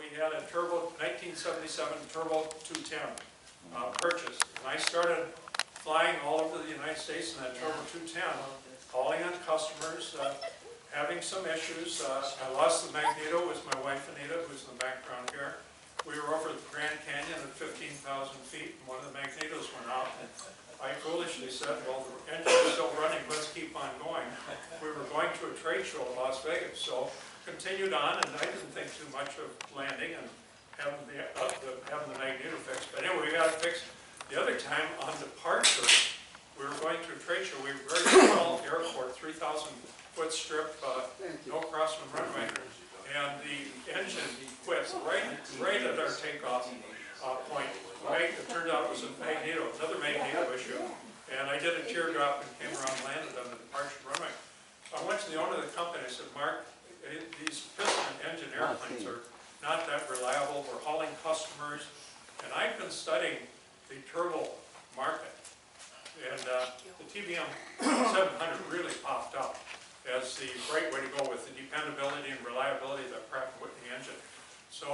we had a turbo 1977 Turbo 210 purchased, and I started flying all over the United States in that Turbo 210, calling on customers, having some issues. I lost the magneto with my wife Anita, who's in the background here. We were over the Grand Canyon at 15,000 feet, and one of the magnetos went out. And I foolishly said, well, the engine is still running, let's keep on going. We were going to a trade show in Las Vegas, so continued on, and I didn't think too much of landing and having the magneto fixed. But anyway, we got it fixed. The other time on departure, we were going to a trade show. We were very small airport, 3,000-foot strip, no crosswind runway, and the engine quit right at our takeoff point. Right, it turned out it was a magneto, another magneto issue, and I did a teardrop and came around and landed on the departure runway. I went to the owner of the company. I said, Mark, these piston engine airplanes are not that reliable. We're hauling customers, and I've been studying the turbo market, and the TBM 700 really popped up as the right way to go with the dependability and reliability of the Pratt & Whitney engine. So,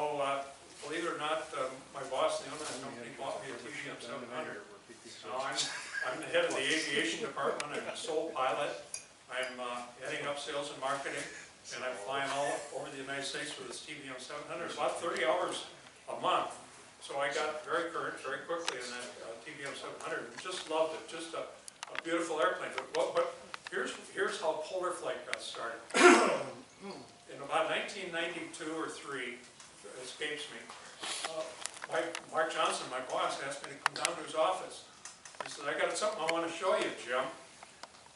believe it or not, my boss, the owner of the company, bought me a TBM 700. Now I'm the head of the aviation department. I'm a sole pilot. I'm heading up sales and marketing, and I'm flying all over the United States with this TBM 700. It's about 30 hours a month. So I got very current very quickly in that TBM 700 and just loved it. Just a beautiful airplane. But here's how Polar Flite got started. In about 1992 or 3, escapes me. Mark Johnson, my boss, asked me to come down to his office. He said, I got something I want to show you, Jim.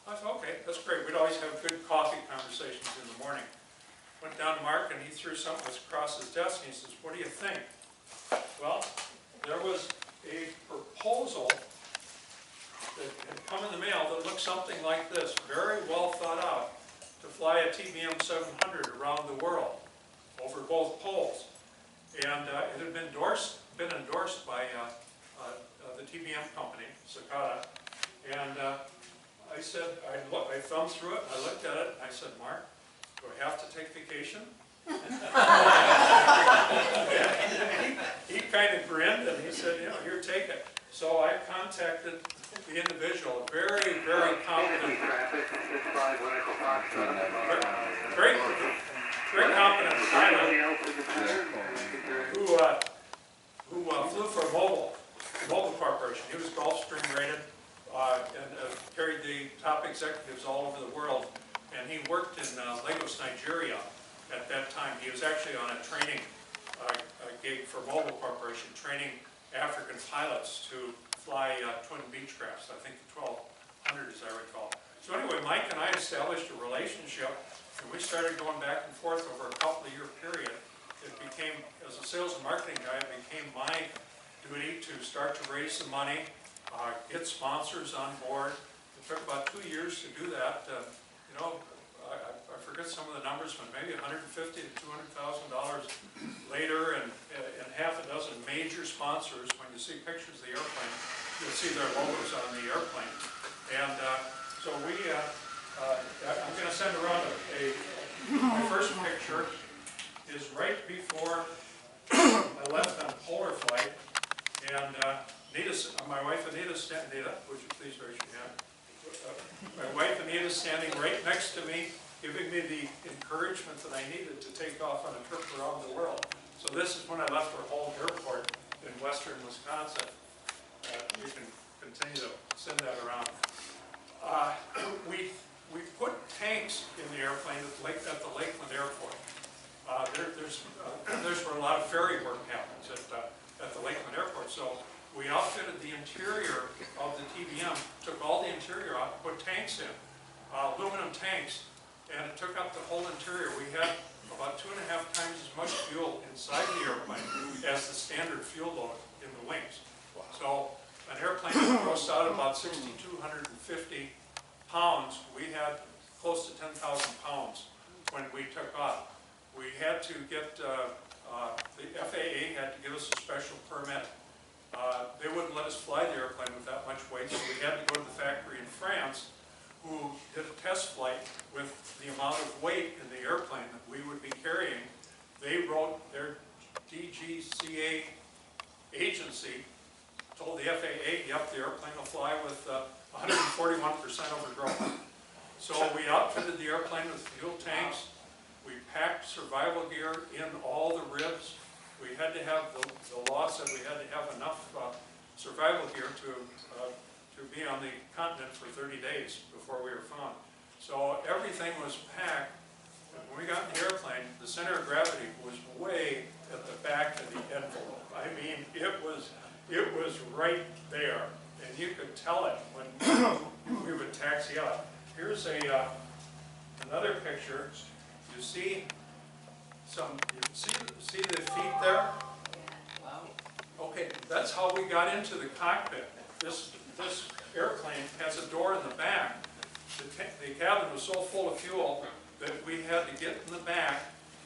I said, okay, that's great. We'd always have good coffee conversations in the morning. Went down to Mark and he threw something across his desk and he says, what do you think? Well, there was a proposal that had come in the mail that looked something like this, very well thought out, to fly a TBM 700 around the world over both poles. And it had been endorsed by the TBM company, Sakata. And I said, I thumbed through it, I looked at it, and I said, Mark, do I have to take vacation? he kind of grinned and he said, here, take it. So I contacted the individual, a very, very competent, very competent pilot who flew for Mobile Corporation. He was Gulfstream rated and carried the top executives all over the world. And he worked in Lagos, Nigeria at that time. He was actually on a training gig for Mobile Corporation, training African pilots to fly twin Beechcrafts, I think the 1200 as I recall. So anyway, Mike and I established a relationship, and we started going back and forth over a couple-of-year period. It became, as a sales and marketing guy, it became my duty to start to raise some money, get sponsors on board. It took about 2 years to do that. I forget some of the numbers, but maybe $150,000 to $200,000 later, and half a dozen major sponsors. When you see pictures of the airplane, you'll see their logos on the airplane. And so I'm going to send around my first picture is right before I left on Polar Flite, and my wife Anita, would you please raise your hand? My wife Anita is standing right next to me, giving me the encouragement that I needed to take off on a trip around the world. So this is when I left our home airport in western Wisconsin. You can continue to send that around. We put tanks in the airplane at the Lakeland Airport. There's where a lot of ferry work happens at the Lakeland Airport. So we outfitted the interior of the TBM, took all the interior out, put tanks in, aluminum tanks, and it took up the whole interior. We had about 2.5 times as much fuel inside the airplane as the standard fuel load in the wings. So an airplane that grossed out about 6,250 pounds, we had close to 10,000 pounds when we took off. We had to get, the FAA had to give us a special permit. They wouldn't let us fly the airplane with that much weight, so we had to go to the factory in France, who did a test flight with the amount of weight in the airplane that we would be carrying. They wrote their airplane will fly with 141% overgrowth. So we outfitted the airplane with fuel tanks. We packed survival gear in all the ribs. We had to have, the law said we had to have enough survival gear to be on the continent for 30 days before we were found. So everything was packed. When we got in the airplane, the center of gravity was way at the back of the envelope. I mean, it was right there, and you could tell it when we would taxi out. Here's another picture. You see see the feet there? Wow. Okay, that's how we got into the cockpit. This airplane has a door in the back. The cabin was so full of fuel that we had to get in the back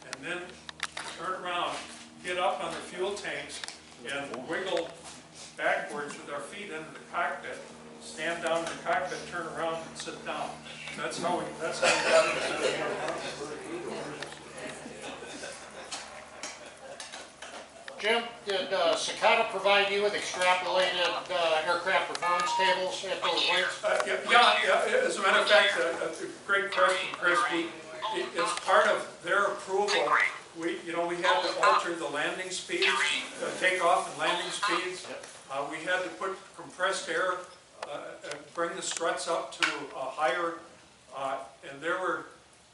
and then turn around, get up on the fuel tanks, and wiggle backwards with our feet into the cockpit, stand down in the cockpit, turn around, and sit down. That's how we got into the airplane. Jim, did Cicada provide you with extrapolated aircraft performance tables at those weights? Yeah, as a matter of fact, a great question, Chris. As part of their approval, we had to alter the landing speeds, takeoff and landing speeds. We had to put compressed air, bring the struts up to a higher, and there were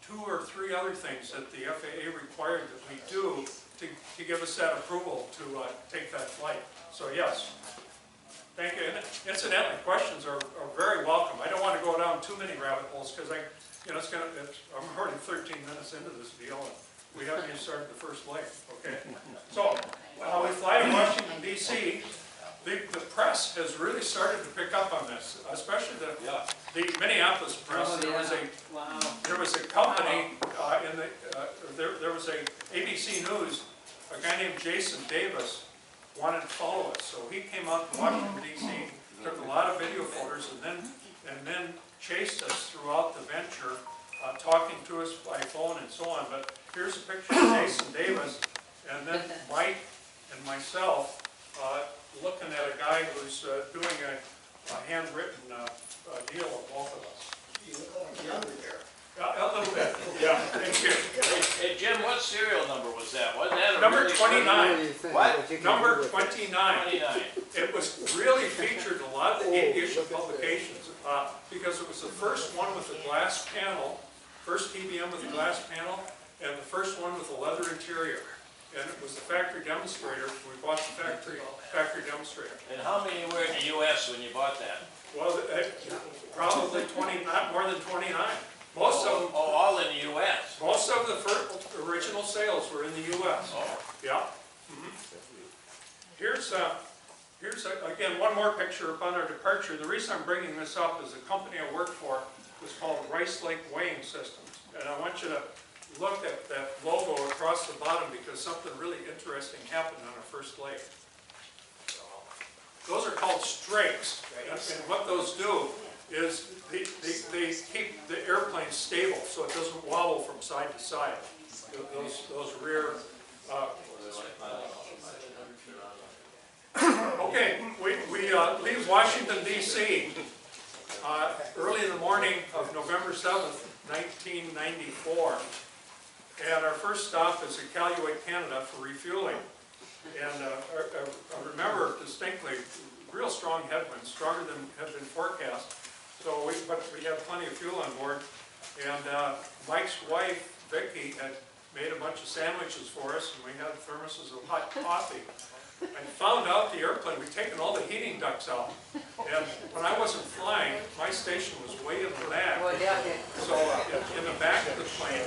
2 or 3 other things that the FAA required that we do to give us that approval to take that flight. So yes, thank you. And incidentally, questions are very welcome. I don't want to go down too many rabbit holes because I'm already 13 minutes into this deal, and we haven't even started the first leg. Okay, so we fly to Washington D.C. The press has really started to pick up on this, especially the Minneapolis press. There was a company there was a ABC News. A guy named Jason Davis wanted to follow us, so he came out to Washington D.C., took a lot of video photos, and then chased us throughout the venture, talking to us by phone and so on. But here's a picture of Jason Davis, and then Mike and myself looking at a guy who's doing a handwritten deal of both of us. You look like younger there. A little bit, yeah, thank you. Hey Jim, what serial number was that? Wasn't that a Number really 29. What? Number 29. 29. It was really featured in a lot of the aviation publications because it was the first one with the glass panel, first TBM with the glass panel, and the first one with a leather interior. And it was the factory demonstrator. We bought the factory demonstrator. And how many were in the U.S. when you bought that? Well, probably 20, not more than 29. Most of them. Oh, all in the U.S. Most of the first original sales were in the U.S. Oh. Yeah. Here's again one more picture upon our departure. The reason I'm bringing this up is the company I worked for was called Rice Lake Weighing Systems, and I want you to look at that logo across the bottom because something really interesting happened on our first leg. Those are called strakes, and what those do is they keep the airplane stable so it doesn't wobble from side to side. Those rear. Okay, we leave Washington D.C. Early in the morning of November 7th, 1994, and our first stop is at Calumet, Canada for refueling. And I remember distinctly real strong headwinds, stronger than had been forecast. So but we had plenty of fuel on board, and Mike's wife, Vicki, had made a bunch of sandwiches for us, and we had thermoses of hot coffee. I found out the airplane, we'd taken all the heating ducts out, and when I wasn't flying, my station was way in the back. So in the back of the plane,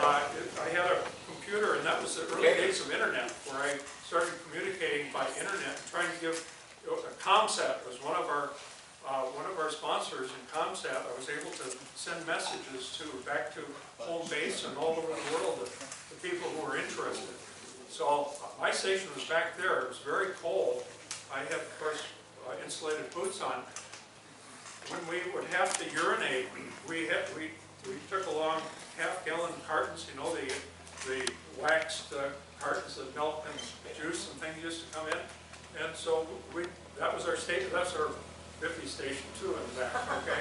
I had a computer, and that was the early days of internet, where I started communicating by internet, trying to give ComSat was one of our sponsors in ComSat. I was able to send messages back to home base and all over the world to people who were interested. So my station was back there. It was very cold. I had, of course, insulated boots on. When we would have to urinate, we took along half-gallon cartons, you know, the waxed cartons of milk and juice and things used to come in. And so that was our station. That's our station too in the back, okay?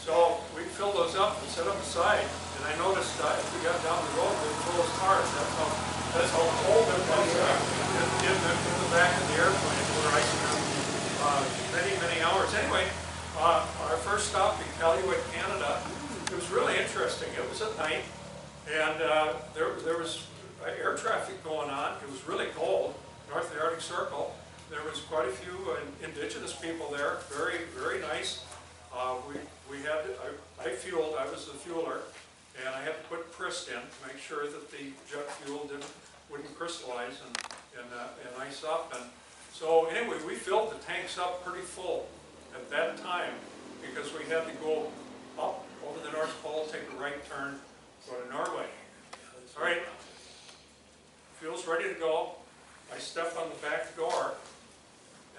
So we filled those up and set them aside, and I noticed as we got down the road, they were full of cars. That's how cold it was in the back of the airplane where I spent many hours. Anyway, our first stop in Iqaluit, Canada, it was really interesting. It was at night, and there was air traffic going on. It was really cold, north of the Arctic Circle. There was quite a few indigenous people there, very nice. We had, I fueled, I was the fueler, and I had to put Prist in to make sure that the jet fuel wouldn't crystallize and ice up. And so anyway, we filled the tanks up pretty full at that time because we had to go up over the North Pole, take a right turn, go to Norway. All right, fuel's ready to go. I step on the back door,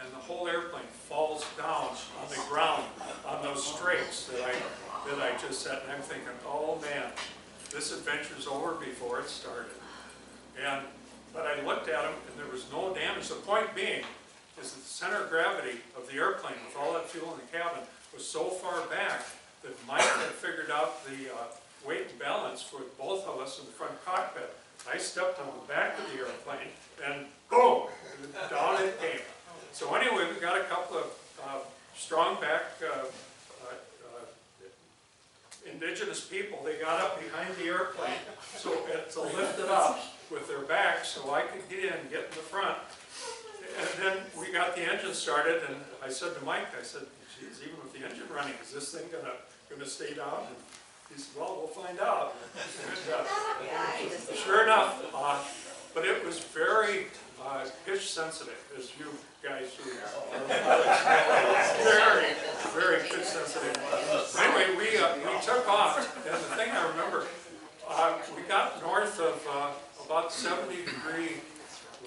and the whole airplane falls down on the ground on those strakes that I just said, and I'm thinking, oh man, this adventure's over before it started. But I looked at them, and there was no damage. The point being is that the center of gravity of the airplane, with all that fuel in the cabin, was so far back that Mike had figured out the weight and balance for both of us in the front cockpit. I stepped on the back of the airplane, and boom, down it came. So anyway, we got a couple of strong back indigenous people. They got up behind the airplane to lift it up with their backs so I could get in, get in the front. And then we got the engine started, and I said to Mike, I said, geez, even with the engine running, is this thing gonna stay down? And he said, well, we'll find out. And, sure enough, but it was very pitch sensitive, as you guys are very pitch sensitive. Anyway, we took off, and the thing I remember, we got north of about 70-degree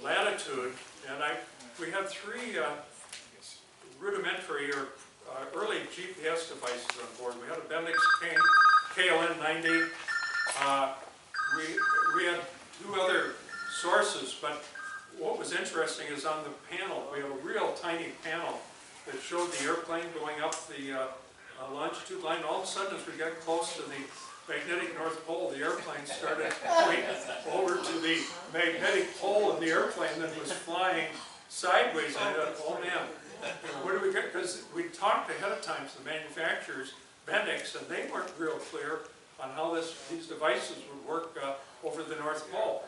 latitude, and we had three rudimentary or early GPS devices on board. We had a Bendix KLN 90. We had two other sources, but what was interesting is on the panel, we have a real tiny panel that showed the airplane going up the longitude line. All of a sudden, as we got close to the magnetic North Pole, the airplane started going over to the magnetic pole of the airplane that was flying sideways. And I thought, oh man, where do we get? Because we talked ahead of time to the manufacturers, Bendix, and they weren't real clear on how these devices would work over the North Pole.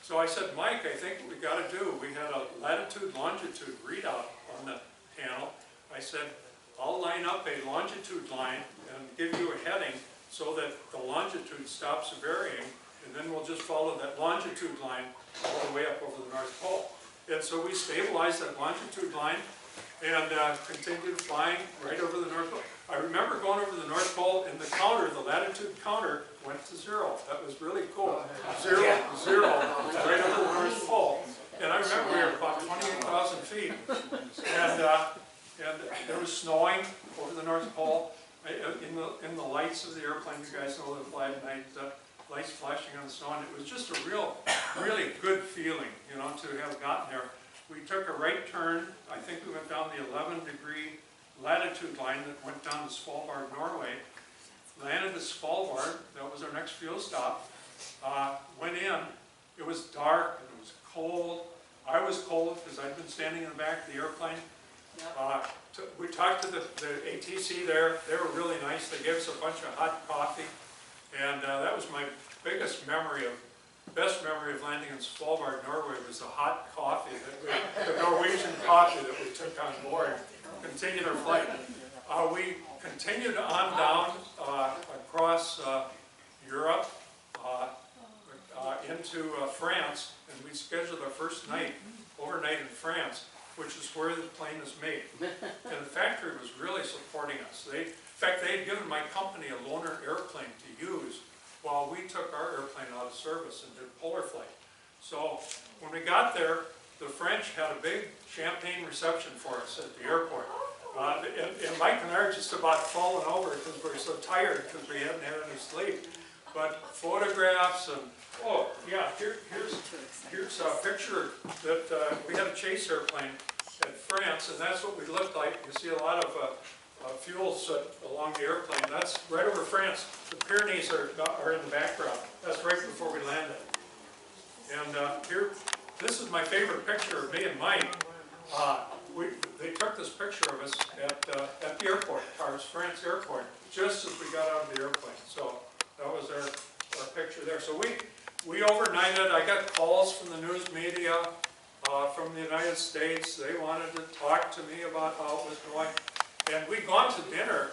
So I said, Mike, I think what we got to do, we had a latitude, longitude readout on the panel. I said, I'll line up a longitude line and give you a heading so that the longitude stops varying, and then we'll just follow that longitude line all the way up over the North Pole. And so we stabilized that longitude line and continued flying right over the North Pole. I remember going over the North Pole, and the counter, the latitude counter, went to 0. That was really cool. 0, 0, right over the North Pole. And I remember we were about 28,000 feet, and it was snowing over the North Pole. In the lights of the airplane, you guys know the fly at night, lights flashing on the snow, and it was just a really good feeling, you know, to have gotten there. We took a right turn. I think we went down the 11-degree latitude line that went down to Svalbard, Norway. Landed at Svalbard. That was our next fuel stop. Went in. It was dark and it was cold. I was cold because I'd been standing in the back of the airplane. We talked to the ATC there. They were really nice. They gave us a bunch of hot coffee, and that was my best memory of landing in Svalbard, Norway, was the hot coffee, the Norwegian coffee that we took on board. Continued our flight. We continued on down across Europe into France, and we scheduled our first overnight in France, which is where the plane is made. And the factory was really supporting us. In fact, they had given my company a loaner airplane to use while we took our airplane out of service and did Polar Flite. So when we got there, the French had a big champagne reception for us at the airport. And Mike and I are just about falling over because we were so tired because we hadn't had any sleep. But photographs and, oh yeah, here's a picture that we had a chase airplane at France, and that's what we looked like. You see a lot of fuels along the airplane. That's right over France. The Pyrenees are in the background. That's right before we landed. And here, this is my favorite picture of me and Mike. They took this picture of us at the airport, Paris, France airport, just as we got out of the airplane. So that was our picture there. So we overnighted. I got calls from the news media from the United States. They wanted to talk to me about how it was going. And we'd gone to dinner,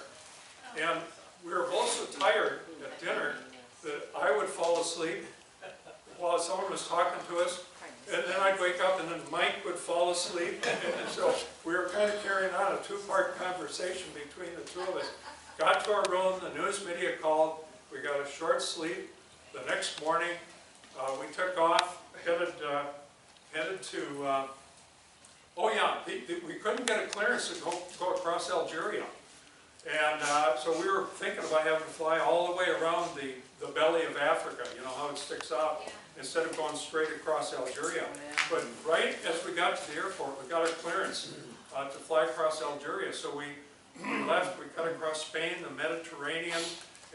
and we were both so tired at dinner that I would fall asleep while someone was talking to us. And then I'd wake up, and then Mike would fall asleep. And so we were kind of carrying on a two-part conversation between the two of us. Got to our room, the news media called. We got a short sleep. The next morning, we took off, headed to, we couldn't get a clearance to go across Algeria. And so we were thinking about having to fly all the way around the belly of Africa, you know how it sticks out, instead of going straight across Algeria. But right as we got to the airport, we got a clearance to fly across Algeria. So we left, we cut across Spain, the Mediterranean,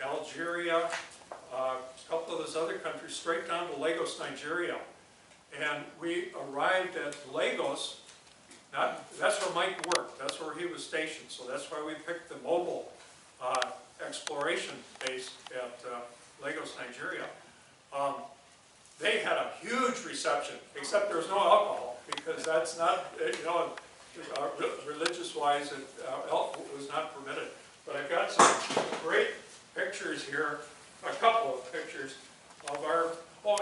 Algeria, a couple of those other countries, straight down to Lagos, Nigeria. And we arrived at Lagos. That's where Mike worked. That's where he was stationed. So that's why we picked the mobile exploration base at Lagos, Nigeria. They had a huge reception, except there was no alcohol, because that's not, religious-wise, alcohol was not permitted. But I've got some great pictures here, a couple of pictures of our,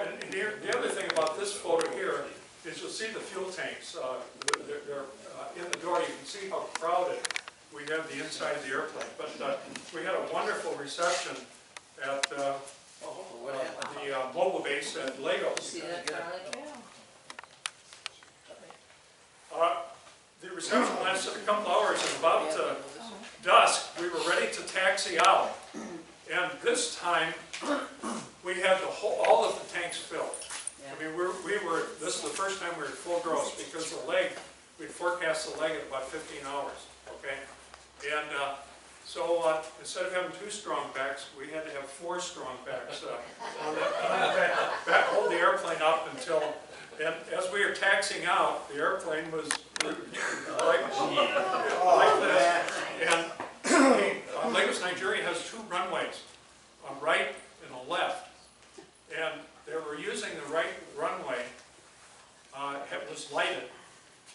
and here, the other thing about this photo here is you'll see the fuel tanks. They're in the door. You can see how crowded we have the inside of the airplane. But we had a wonderful reception at the mobile base at Lagos. The reception lasted a couple hours, and about dusk, we were ready to taxi out. And this time, we had all of the tanks filled. I mean, this is the first time we were full gross, because the leg, we'd forecast the leg at about 15 hours, okay? And so instead of having 2 strong backs, we had to have 4 strong backs hold the airplane up until, and as we were taxiing out, the airplane was like this. And Lagos, Nigeria has 2 runways, a right and a left. And they were using the right runway, it was lighted,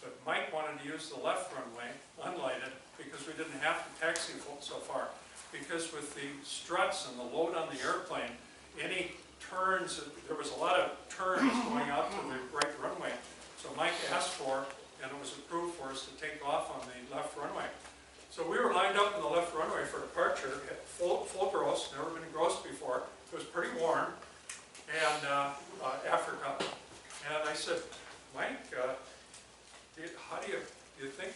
but Mike wanted to use the left runway, unlighted, because we didn't have to taxi so far. Because with the struts and the load on the airplane, any turns, there was a lot of turns going out to the right runway. So Mike asked for, and it was approved for us to take off on the left runway. So we were lined up in the left runway for departure, at full gross, never been gross before. It was pretty warm. And Africa, and I said, Mike, how do you think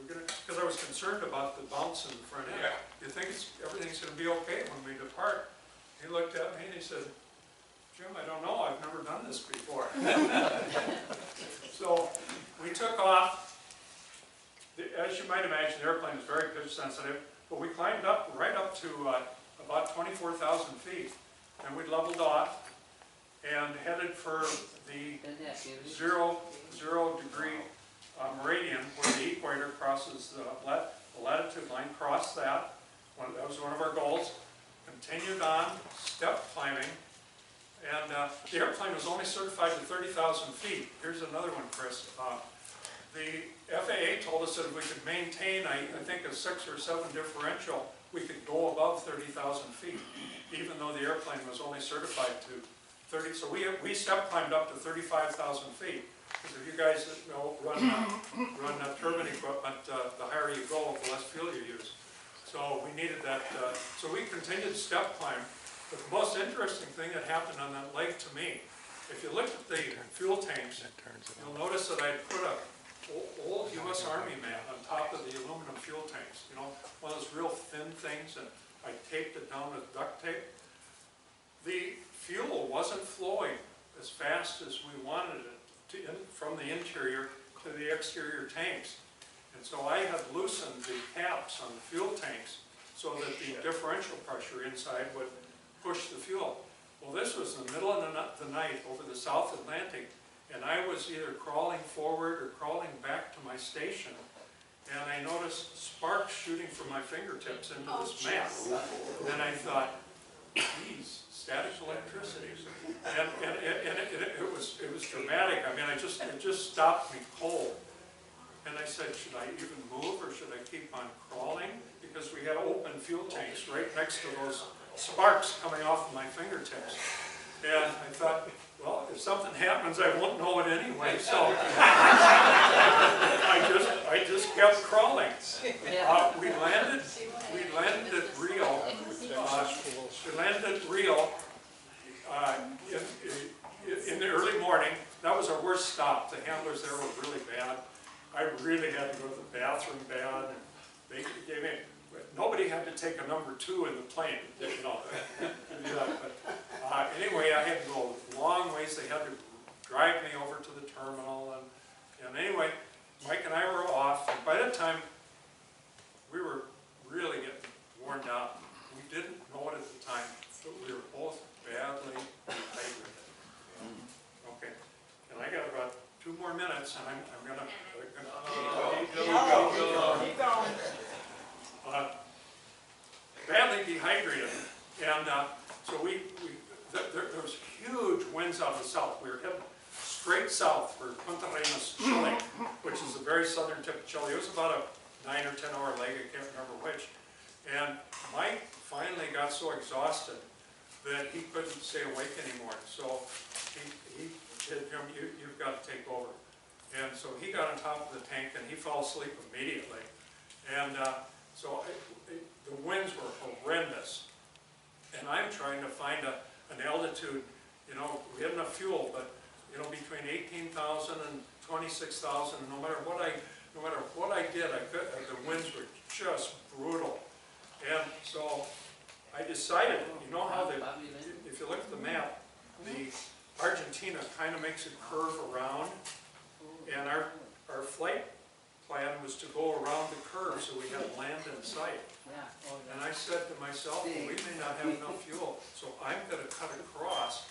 we're gonna? Because I was concerned about the bounce in the front end. Yeah. Do you think everything's going to be okay when we depart? He looked at me and he said, Jim, I don't know. I've never done this before. So we took off. As you might imagine, the airplane is very pitch sensitive, but we climbed up right up to about 24,000 feet. And we leveled off and headed for the 0 degree meridian where the equator crosses the latitude line. Crossed that. That was one of our goals. Continued on, step climbing. And the airplane was only certified to 30,000 feet. Here's another one, Chris. The FAA told us that if we could maintain, I think, a 6 or 7 differential, we could go above 30,000 feet, even though the airplane was only certified to 30. So we step climbed up to 35,000 feet. Because if you guys run turbine equipment, the higher you go, the less fuel you use. So we needed that. So we continued to step climb. But the most interesting thing that happened on that leg to me, if you look at the fuel tanks, you'll notice that I put a old U.S. Army man on top of the aluminum fuel tanks, you know, one of those real thin things, and I taped it down with duct tape. The fuel wasn't flowing as fast as we wanted it to, from the interior to the exterior tanks. And so I had loosened the caps tanks so that the differential pressure inside would push the fuel. Well, this was in the middle of the night over the South Atlantic, and I was either crawling forward or crawling back to my station, and I noticed sparks shooting from my fingertips into this map. And I thought, geez, static electricity. And it was dramatic. I mean, it just stopped me cold. And I said, should I even move or should I keep on crawling? Because we had open fuel tanks right next to those sparks coming off of my fingertips. And I thought, well, if something happens, I won't know it anyway. So I just kept crawling. We landed at Rio. We landed at Rio in the early morning. That was our worst stop. The handlers there were really bad. I really had to go to the bathroom bad. They gave me, nobody had to take a number 2 in the plane, you know. But anyway, I had to go a long ways. They had to drive me over to the terminal. And anyway, Mike and I were off. And by that time, we were really getting worn down. We didn't know it at the time, but we were both badly dehydrated. Okay, and I got about 2 more minutes, and I'm gonna Keep going. badly dehydrated, and so there was huge winds out of the south. We were heading straight south for Punta Arenas, Chile, which is the very southern tip of Chile. It was about a 9 or 10 hour leg, I can't remember which. And Mike finally got so exhausted that he couldn't stay awake anymore. So he said, Jim, you've got to take over. And so he got on top of the tank and he fell asleep immediately. And so the winds were horrendous. And I'm trying to find an altitude, you know, we had enough fuel, but you know, between 18,000 and 26,000, no matter what I did, the winds were just brutal. And so I decided, you know how if you look at the map, the Argentina kind of makes a curve around, and our flight plan was to go around the curve so we had land in sight. And I said to myself, well, we may not have enough fuel, so I'm going to cut across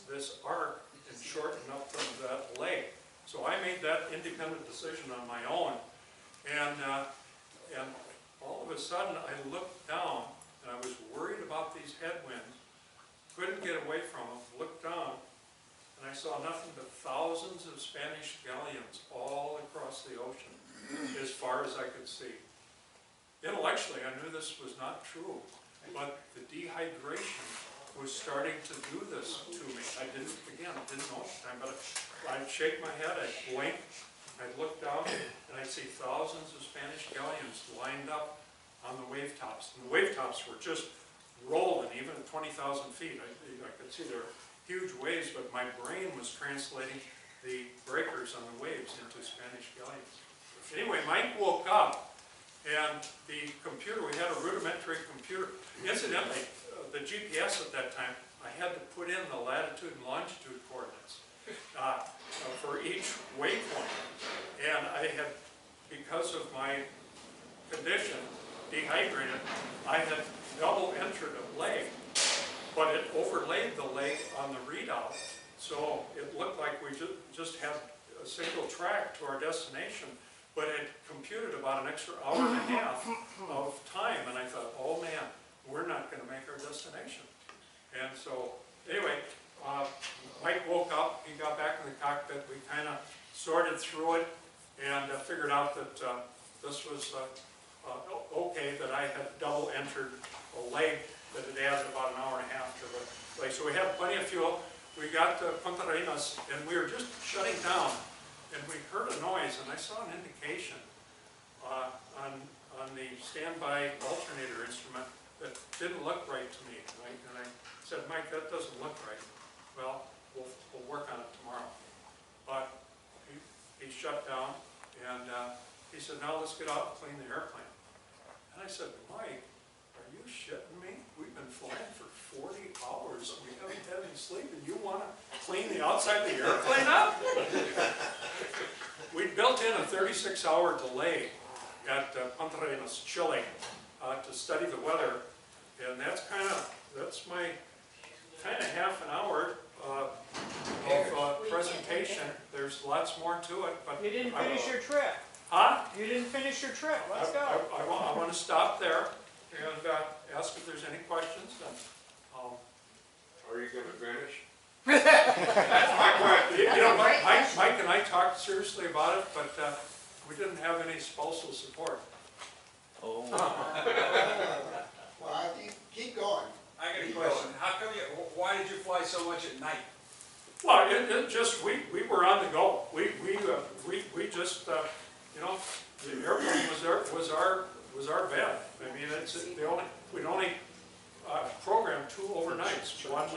this arc and shorten up that leg. So I made that independent decision on my own, and all of a sudden I looked down, and I was worried about these headwinds, couldn't get away from them, looked down, and I saw nothing but thousands of Spanish galleons all across the ocean, as far as I could see. Intellectually, I knew this was not true, but the dehydration was starting to do this to me. I didn't know at the time, but I'd shake my head, I'd blink, I'd look down, and I'd see thousands of Spanish galleons lined up on the wave tops. And the wave tops were just rolling, even at 20,000 feet. I could see there were huge waves, but my brain was translating the breakers on the waves into Spanish galleons. Anyway, Mike woke up, and the computer, we had a rudimentary computer. Incidentally, the GPS at that time, I had to put in the latitude and longitude coordinates for each waypoint. And I had, because of my condition, dehydrated, I had double entered a leg, but it overlaid the leg on the readout, so it looked like we just had a single track to our destination, but it computed about an extra hour and a half of time, and I thought, oh man, we're not going to make our destination. And so, anyway, Mike woke up, he got back in the cockpit, we kind of sorted through it, and figured out that this was okay, that I had double entered a leg that had added about an hour and a half to the leg. So we had plenty of fuel. We got to Punta Arenas, and we were just shutting down, and we heard a noise, and I saw an indication on the standby alternator instrument that didn't look right to me. And I said, Mike, that doesn't look right. Well, we'll work on it tomorrow. But he shut down, and he said, now let's get out and clean the airplane. And I said, Mike, are you shitting me? We've been flying for 40 hours, we haven't had any sleep, and you want to clean the outside of the airplane up? We built in a 36-hour delay at Punta Arenas, Chile, to study the weather, and that's my kind of half an hour of presentation. There's lots more to it, but You didn't finish your trip. huh? You didn't finish your trip. Let's go. I want to stop there and ask if there's any questions. And, Are you gonna finish? you know, Mike and I talked seriously about it, but we didn't have any spousal support. Well, keep going. I got a question. How come why did you fly so much at night? Well, it just, we were on the go. We just, you know, the airplane was our bed. I mean, we'd only programmed 2 overnights, one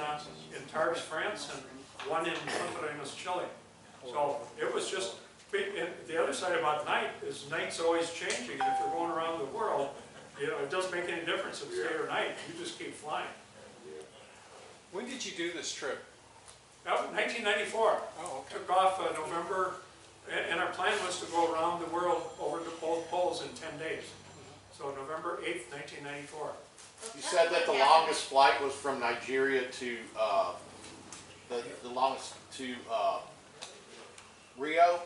in Tarbes, France, and one in Punta Arenas, Chile. So it was just, and the other side about night is night's always changing, and if you're going around the world, you know, it doesn't make any difference if it's day or night, you just keep flying. When did you do this trip? That was 1994. Oh, okay. Took off November, and our plan was to go around the world over to both poles in 10 days. So November 8th, 1994. You said that the longest flight was from Nigeria to, the longest to, Rio?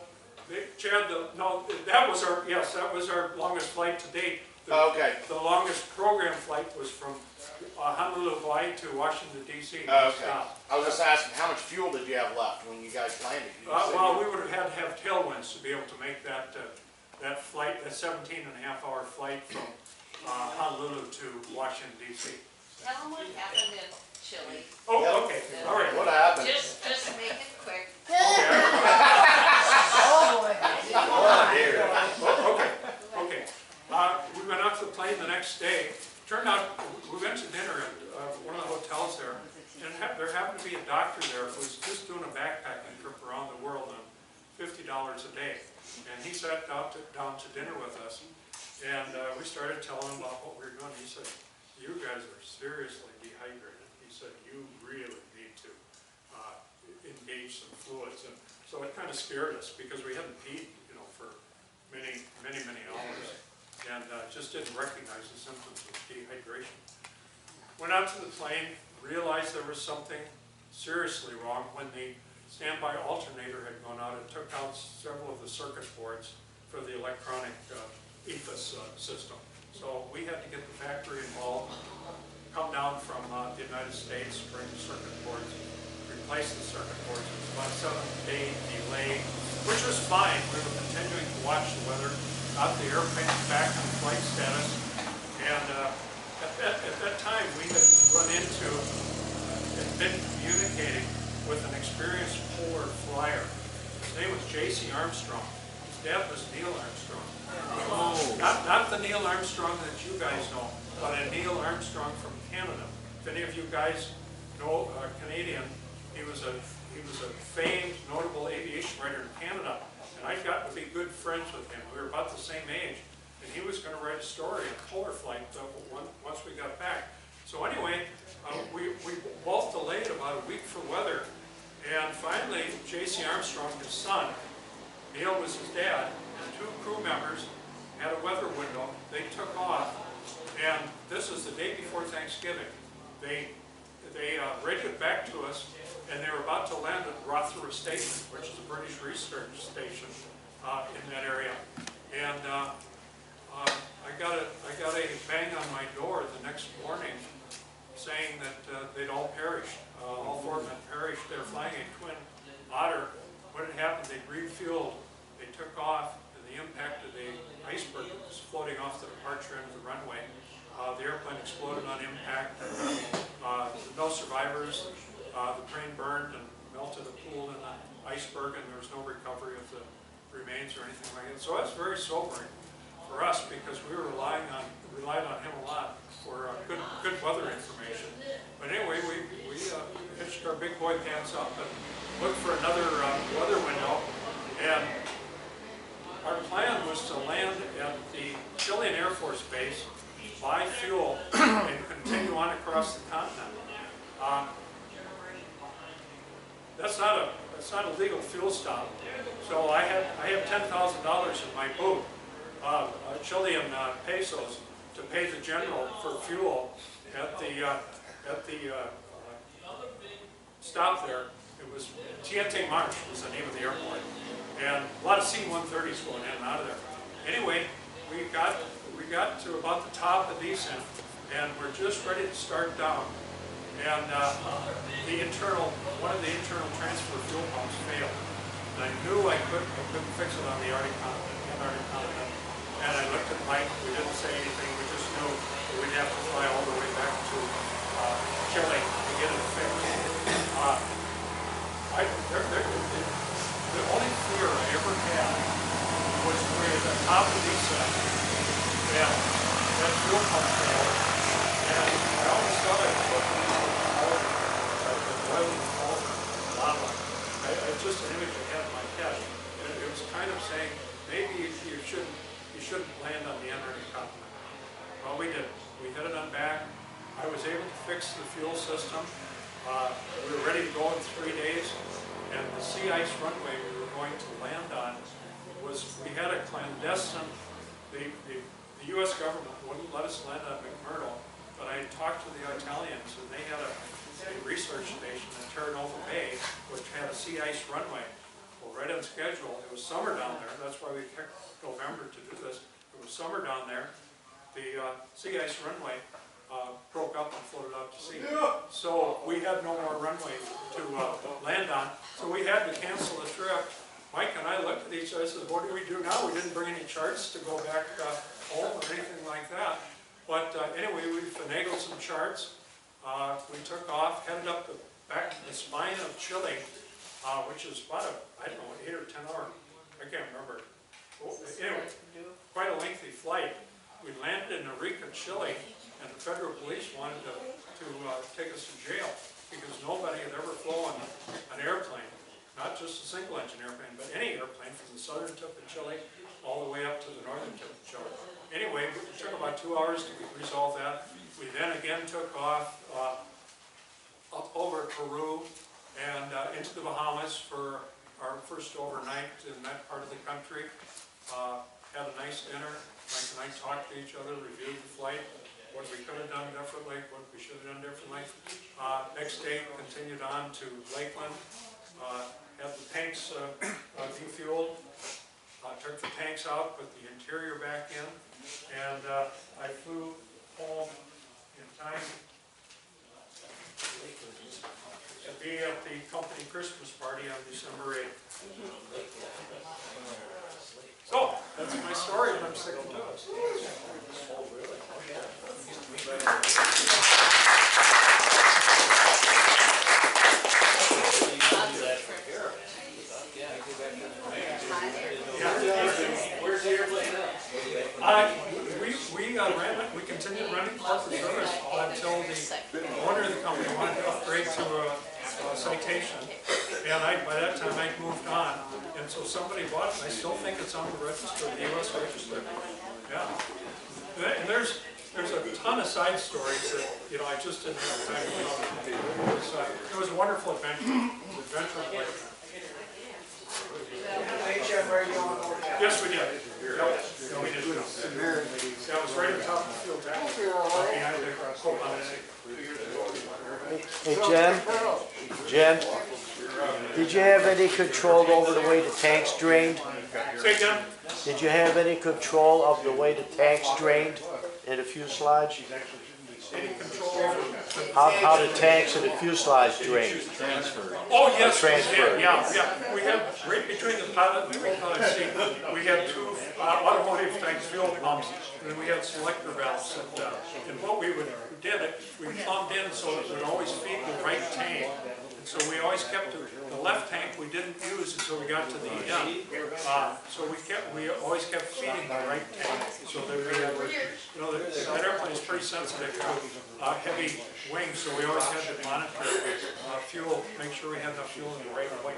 Chad, no, that was our longest flight to date. Okay. The longest program flight was from Honolulu, Hawaii to Washington, D.C. Okay. I was just asking, how much fuel did you have left when you guys landed? Well, we would have had to have tailwinds to be able to make that flight, that 17.5-hour flight from Honolulu to Washington, D.C. Tell them what happened in Chile. Oh, Yep. okay, all right. What happened? Just make it quick. Okay. We went out to the plane the next day. Turned out, we went to dinner at one of the hotels there, and there happened to be a doctor there who was just doing a backpacking trip around the world on $50 a day. And he sat down to dinner with us, and we started telling him about what we were doing. He said, "You guys are seriously dehydrated." He said, "You really need to engage some fluids." And so it kind of scared us because we hadn't peed, you know, for many hours, and just didn't recognize the symptoms of dehydration. Went out to the plane, realized there was something seriously wrong when the standby alternator had gone out. It took out several of the circuit boards for the electronic EFIS system. So we had to get the factory involved, come down from the United States, bring the circuit boards, replace the circuit boards. It was about a 7-day delay, which was fine. We were continuing to watch the weather, got the airplane back on flight status, and at that time we had run into and been communicating with an experienced polar flyer. His name was J.C. Armstrong. His dad was Neil Armstrong. Oh. Not the Neil Armstrong that you guys know, but a Neil Armstrong from Canada. If any of you guys know Canadian, he was a famed, notable aviation writer in Canada, and I'd gotten to be good friends with him. We were about the same age, and he was going to write a story on Polar Flite once we got back. So anyway, we both delayed about a week for weather, and finally, J.C. Armstrong, his son, Neil was his dad, and 2 crew members had a weather window. They took off, and this is the day before Thanksgiving. They radioed back to us, and they were about to land at Rothera Station, which is a British research station in that area. And I got a bang on my door the next morning saying that they'd all perished. All 4 of them had perished. They were flying a twin otter. What had happened, they'd refueled, they took off, and the impact of the iceberg that was floating off the departure end of the runway. The airplane exploded on impact. No survivors. The plane burned and melted a pool in the iceberg, and there was no recovery of the remains or anything like that. So that's very sobering for us because we were relied on him a lot for good weather information. But anyway, we hitched our big boy pants up and looked for another weather window, and our plan was to land at the Chilean Air Force Base, buy fuel, and continue on across the continent. That's not a legal fuel stop. So I have $10,000 in my boot, Chilean pesos, to pay the general for fuel at the stop there. It was Tiente Marsh was the name of the airport, and a lot of C-130s going in and out of there. Anyway, we got to about the top of the descent, and we're just ready to start down. And one of the internal transfer fuel pumps failed. And I knew I couldn't fix it on the Arctic continent. And I looked at Mike, we didn't say anything, we just knew that we'd have to fly all the way back to Chile to get it fixed. The only fear I ever had was where the top of the descent failed. That fuel pump failed. And I always thought I was looking at the boiling lava. It's just an image I had in my head. And it was kind of saying, maybe you shouldn't land on the Antarctic continent. Well, we did. We headed on back. I was able to fix the fuel system. We were ready to go in 3 days. And the sea ice runway we were going to land on we had a clandestine, the U.S. government wouldn't let us land on McMurdo, but I talked to the Italians, and they had a research station in Terranova Bay, which had a sea ice runway. Well, right on schedule. It was summer down there. That's why we picked November to do this. It was summer down there. The sea ice runway broke up and floated out to sea. So we had no more runway to land on. So we had to cancel the trip. Mike and I looked at each other and said, what do we do now? We didn't bring any charts to go back home or anything like that. But anyway, we finagled some charts. We took off, headed up back to the spine of Chile, which is about I don't know, 8 or 10 hour, I can't remember. Anyway, quite a lengthy flight. We landed in Arica, Chile, and the federal police wanted to take us to jail because nobody had ever flown an airplane, not just a single engine airplane, but any airplane from the southern tip of Chile all the way up to the northern tip of Chile. Anyway, it took about 2 hours to resolve that. We then again took off up over Peru and into the Bahamas for our first overnight in that part of the country. Had a nice dinner. Mike and I talked to each other, reviewed the flight, what we could have done differently, what we should have done differently. Next day, continued on to Lakeland. Had the tanks defueled. Took the tanks out, put the interior back in, and I flew home in time to be at the company Christmas party on December 8th. So, that's my story, and I'm sticking to it. Where's the airplane now? We continued running corporate service until the owner of the company wanted to upgrade to a citation. And by that time I'd moved on. And so somebody bought it, and I still think it's on the register, the U.S. register. Yeah. And there's a ton of side stories that, I just didn't have time to tell. It was a wonderful adventure. HF radio on board. Yes, we did. No, we did. That was right on top of the field back behind the co-pilot. Hey, Jen, did you have any control over the way the tanks drained? Say again? Did you have any control of the way the tanks drained in the fuselage? Any control over? How the tanks and the fuselage drained? Oh, yes, Transfer. yeah. We have, right between the pilot and the co-pilot seat, we had two automotive tank fuel pumps, and we had selector valves. And what we did, we plumbed in so it would always feed the right tank. And so we always kept the left tank we didn't use until we got to the end. So we always kept feeding the right tank. So that we had, that airplane is pretty sensitive to heavy wings, so we always had to monitor fuel, make sure we had enough fuel in the right way.